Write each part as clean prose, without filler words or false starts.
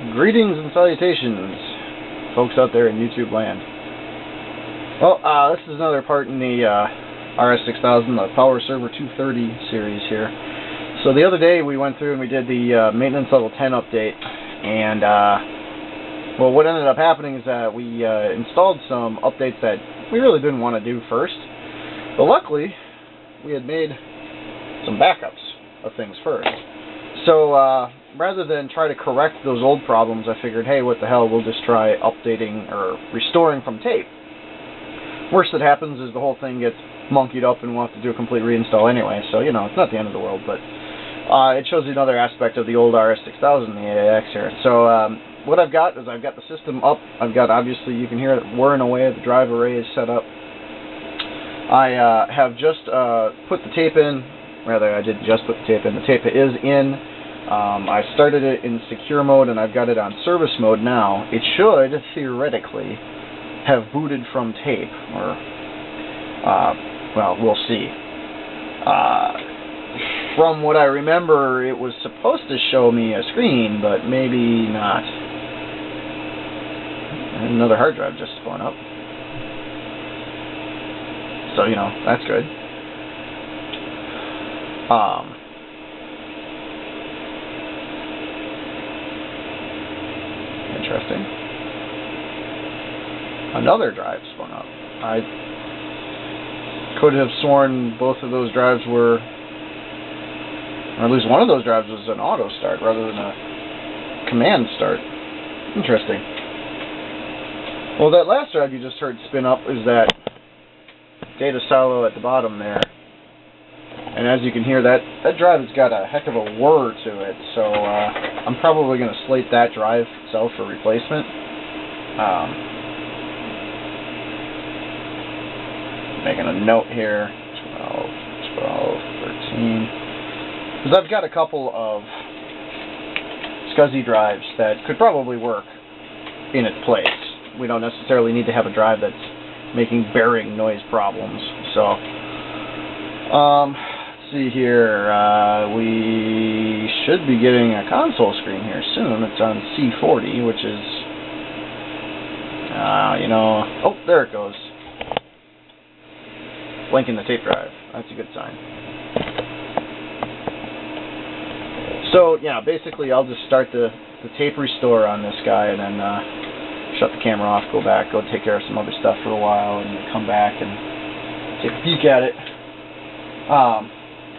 Greetings and salutations, folks out there in YouTube land. Well, this is another part in the RS6000, the PowerServer 230 series here. So the other day we went through and we did the maintenance level 10 update, and well, what ended up happening is that we installed some updates that we really didn't want to do first, but luckily we had made some backups of things first. So rather than try to correct those old problems, I figured, hey, what the hell, we'll just try updating or restoring from tape. Worst that happens is the whole thing gets monkeyed up and we'll have to do a complete reinstall anyway, so, you know, it's not the end of the world, but it shows you another aspect of the old RS6000, the AIX here. So what I've got is I've got the system up. I've got, obviously, you can hear it whirring away. The drive array is set up. I have just put the tape in. Rather, I didn't just put the tape in. The tape is in. I started it in secure mode, and I've got it on service mode now. It should, theoretically, have booted from tape, or, well, we'll see. From what I remember, it was supposed to show me a screen, but maybe not. And another hard drive just spun up. So, you know, that's good. Interesting. Another drive spun up. I could have sworn both of those drives were, or at least one of those drives was an auto start rather than a command start. Interesting. Well, that last drive you just heard spin up is that data silo at the bottom there. And as you can hear, that drive has got a heck of a whir to it, so I'm probably going to slate that drive itself for replacement. Making a note here, 12, 13. Because I've got a couple of SCSI drives that could probably work in its place. We don't necessarily need to have a drive that's making bearing noise problems. So, let's see here. We should be getting a console screen here soon. It's on C40, which is, you know, oh, there it goes. Blinking the tape drive. That's a good sign. So, yeah, basically I'll just start the tape restore on this guy and then shut the camera off, go back, go take care of some other stuff for a while, and then come back and take a peek at it. So,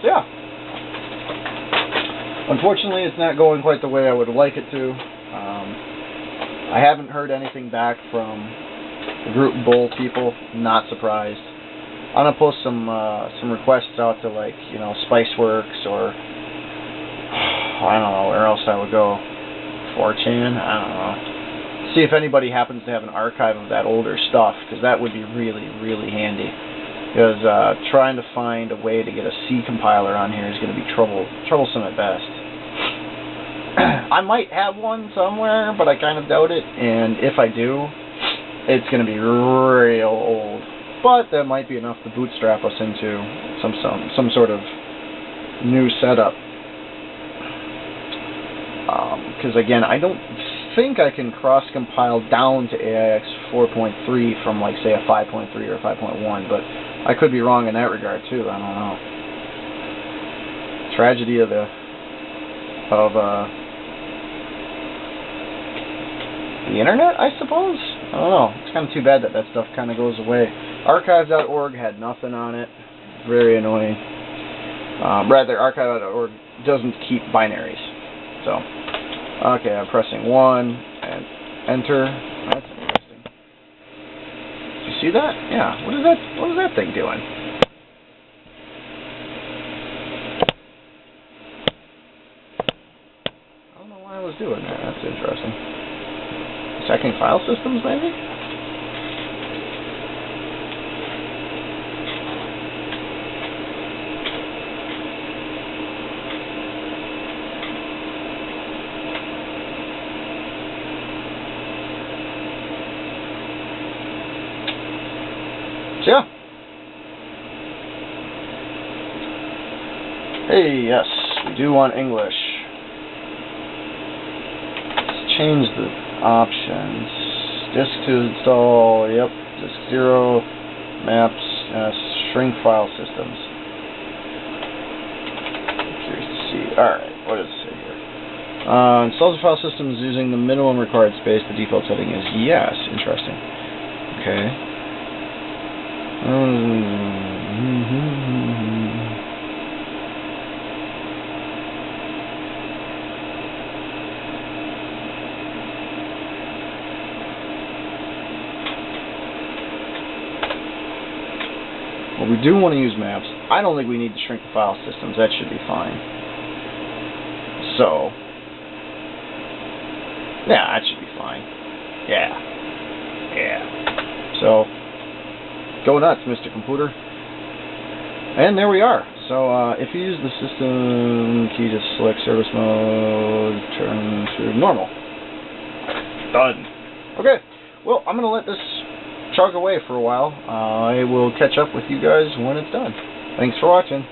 yeah. Unfortunately, it's not going quite the way I would like it to. I haven't heard anything back from the Group Bull people. Not surprised. I'm gonna post some requests out to, like, you know, Spiceworks, or I don't know where else I would go. 4chan, I don't know. See if anybody happens to have an archive of that older stuff, because that would be really, really handy. Because trying to find a way to get a C compiler on here is going to be troublesome at best. I might have one somewhere, but I kind of doubt it. And if I do, it's going to be real old. But that might be enough to bootstrap us into some sort of new setup. Because again, I don't think I can cross-compile down to AIX 4.3 from, like, say, a 5.3 or a 5.1, but I could be wrong in that regard too. I don't know. Tragedy of the internet, I suppose. I don't know. It's kind of too bad that stuff kind of goes away. Archive.org had nothing on it. Very annoying. Rather, archive.org doesn't keep binaries. So, okay, I'm pressing 1 and enter. That's interesting. Did you see that? Yeah. What is that thing doing? I don't know why I was doing that. That's interesting. Checking file systems, maybe? So, yeah. Hey, yes, we do want English. change the options. Disk to install, yep, disk 0, maps, shrink file systems. I'm curious to see. Alright, what does it say here? Installs the file systems using the minimum required space. The default setting is yes. Interesting. Okay. Well, we do want to use maps. I don't think we need to shrink the file systems. That should be fine. So, yeah, that should be fine. Yeah. So, go nuts, Mr. Computer. And there we are. So, if you use the system key to select service mode, turn to normal. Done. Okay. Well, I'm going to let this chug away for a while. I will catch up with you guys when it's done. Thanks for watching.